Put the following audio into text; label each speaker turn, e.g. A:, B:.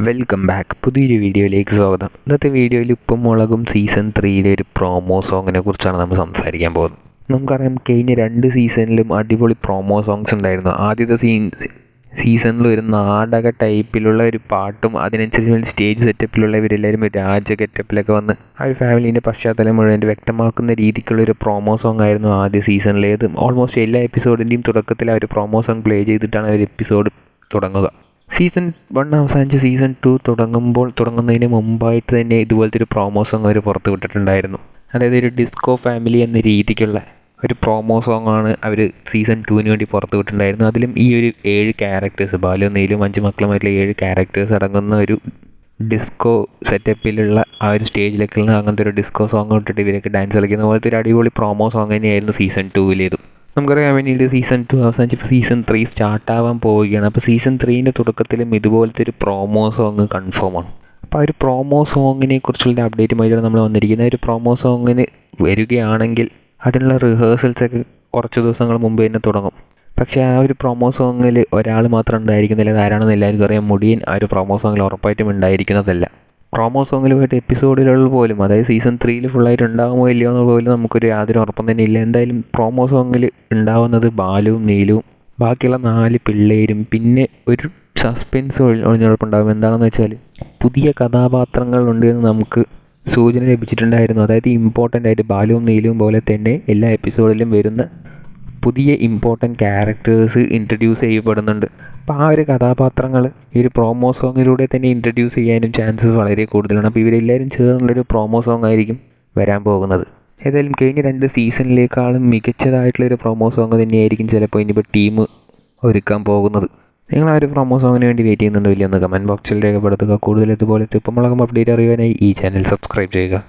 A: Welcome back. പുതിയൊരു വീഡിയോയിലേക്ക് സ്വാഗതം. ഇന്നത്തെ വീഡിയോയിൽ ഉപ്പും മുളകും സീസൺ 3 ഒരു പ്രൊമോ സോങ്ങിനെ കുറിച്ചാണ് നമ്മൾ സംസാരിക്കാൻ പോകുന്നത്. നമുക്കറിയാം, കഴിഞ്ഞ 2 സീസണിലും അടിപൊളി പ്രൊമോ സോങ്സ് ഉണ്ടായിരുന്നു. ആദ്യത്തെ സീസണിൽ ഒരു നാടക ടൈപ്പിലുള്ള ഒരു പാട്ടും അതിനനുസരിച്ച് സ്റ്റേജ് സെറ്റപ്പിലുള്ള ഇവരെല്ലാവരും ഒരു രാജ ഗെറ്റപ്പിലൊക്കെ വന്ന് ആ ഒരു ഫാമിലീൻ്റെ പശ്ചാത്തലം മുഴുവൻ വ്യക്തമാക്കുന്ന രീതിക്കുള്ളൊരു പ്രൊമോ സോങ് ആയിരുന്നു ആദ്യ സീസണിലേത്. ഓൾമോസ്റ്റ് എല്ലാ എപ്പിസോഡിൻ്റെയും തുടക്കത്തിൽ ആ ഒരു പ്രൊമോ സോങ് പ്ലേ ചെയ്തിട്ടാണ് ഒരു എപ്പിസോഡ് തുടങ്ങുക. സീസൺ 1 അവസാനിച്ച് സീസൺ 2 തുടങ്ങുന്നതിന് മുമ്പായിട്ട് തന്നെ ഇതുപോലത്തെ ഒരു പ്രൊമോ സോങ് അവർ പുറത്ത് വിട്ടിട്ടുണ്ടായിരുന്നു. അതായത് ഒരു ഡിസ്കോ ഫാമിലി എന്ന രീതിക്കുള്ള ഒരു പ്രൊമോ സോങ്ങാണ് അവർ സീസൺ 2 വേണ്ടി പുറത്ത് വിട്ടിട്ടുണ്ടായിരുന്നു. അതിലും ഈ ഒരു 7 ക്യാരക്ടേഴ്സ്, ബാലു, നീലും 5 മക്കളുമായിട്ടുള്ള 7 ക്യാരക്ടേഴ്സ് അടങ്ങുന്ന ഒരു ഡിസ്കോ സെറ്റപ്പിലുള്ള ആ ഒരു സ്റ്റേജിലേക്കുള്ള അങ്ങനത്തെ ഒരു ഡിസ്കോ സോങ് ഇട്ടിട്ട് ഇവരൊക്കെ ഡാൻസ് കളിക്കുന്ന പോലത്തെ ഒരു അടിപൊളി പ്രൊമോ സോങ് തന്നെയായിരുന്നു സീസൺ 2 നമുക്കറിയാം. പിന്നീട് സീസൺ 2 അവസാനിച്ചപ്പോൾ സീസൺ 3 സ്റ്റാർട്ടാവാൻ പോവുകയാണ്. അപ്പോൾ സീസൺ 3 തുടക്കത്തിലും ഇതുപോലത്തെ ഒരു പ്രൊമോ സോങ് കൺഫേമാണ്. അപ്പോൾ ആ ഒരു പ്രൊമോ സോങ്ങിനെ കുറിച്ചുള്ള അപ്ഡേറ്റുമായിട്ടാണ് നമ്മൾ വന്നിരിക്കുന്നത്. ഒരു പ്രൊമോ സോങ്ങിന് വരികയാണെങ്കിൽ അതിനുള്ള റിഹേഴ്സൽസൊക്കെ കുറച്ച് ദിവസങ്ങൾ മുമ്പ് തന്നെ തുടങ്ങും. പക്ഷേ ആ ഒരു പ്രൊമോ സോങ്ങിൽ ഒരാൾ മാത്രം ഉണ്ടായിരിക്കുന്നില്ല. ആരാണെന്ന് എല്ലാവർക്കും അറിയാം. മുടിയൻ ആ ഒരു പ്രൊമോ സോങ്ങിൽ ഉറപ്പായിട്ടും ഉണ്ടായിരിക്കുന്നതല്ല. പ്രൊമോ സോങ്ങിൽ പോയിട്ട് എപ്പിസോഡുകളിൽ പോലും, അതായത് സീസൺ 3 ഫുള്ളായിട്ട് ഉണ്ടാകുമോ ഇല്ലയോ എന്ന് പോലും നമുക്കൊരു യാതൊരു ഉറപ്പം തന്നെ ഇല്ല. എന്തായാലും പ്രൊമോ സോങ്ങിൽ ഉണ്ടാവുന്നത് ബാലുവും നീലുവും ബാക്കിയുള്ള 4 പിള്ളേരും, പിന്നെ ഒരു സസ്പെൻസ് ഒളിഞ്ഞുറപ്പുണ്ടാകും. എന്താണെന്ന് വെച്ചാൽ പുതിയ കഥാപാത്രങ്ങളുണ്ട് എന്ന് നമുക്ക് സൂചന ലഭിച്ചിട്ടുണ്ടായിരുന്നു. അതായത് ഇമ്പോർട്ടൻ്റ് ആയിട്ട് ബാലുവും നീലുവും പോലെ തന്നെ എല്ലാ എപ്പിസോഡിലും വരുന്ന പുതിയ ഇമ്പോർട്ടൻറ്റ് ക്യാരക്ടേഴ്സ് ഇൻട്രൊഡ്യൂസ് ചെയ്യപ്പെടുന്നുണ്ട്. അപ്പോൾ ആ ഒരു കഥാപാത്രങ്ങൾ ഈ ഒരു പ്രൊമോ സോങ്ങിലൂടെ തന്നെ ഇൻട്രൊഡ്യൂസ് ചെയ്യാനും ചാൻസസ് വളരെ കൂടുതലാണ്. അപ്പോൾ ഇവരെല്ലാവരും ചേർന്നുള്ളൊരു പ്രൊമോ സോങ് ആയിരിക്കും വരാൻ പോകുന്നത്. ഏതായാലും കഴിഞ്ഞ 2 സീസണിലേക്കാളും മികച്ചതായിട്ടുള്ളൊരു പ്രൊമോ സോങ് തന്നെയായിരിക്കും ചിലപ്പോൾ ഇനിയിപ്പോൾ ടീം ഒരുക്കാൻ പോകുന്നത്. നിങ്ങൾ ആ ഒരു പ്രൊമോ സോങ്ങിന് വേണ്ടി വെയിറ്റ് ചെയ്യുന്നുണ്ടോ ഇല്ലയോ എന്ന് കമൻറ്റ് ബോക്സിൽ രേഖപ്പെടുത്തുക. കൂടുതൽ ഇതുപോലത്തെ ഉപ്പുമുളകും അപ്ഡേറ്റ് അറിയാനായി ഈ ചാനൽ സബ്സ്ക്രൈബ് ചെയ്യുക.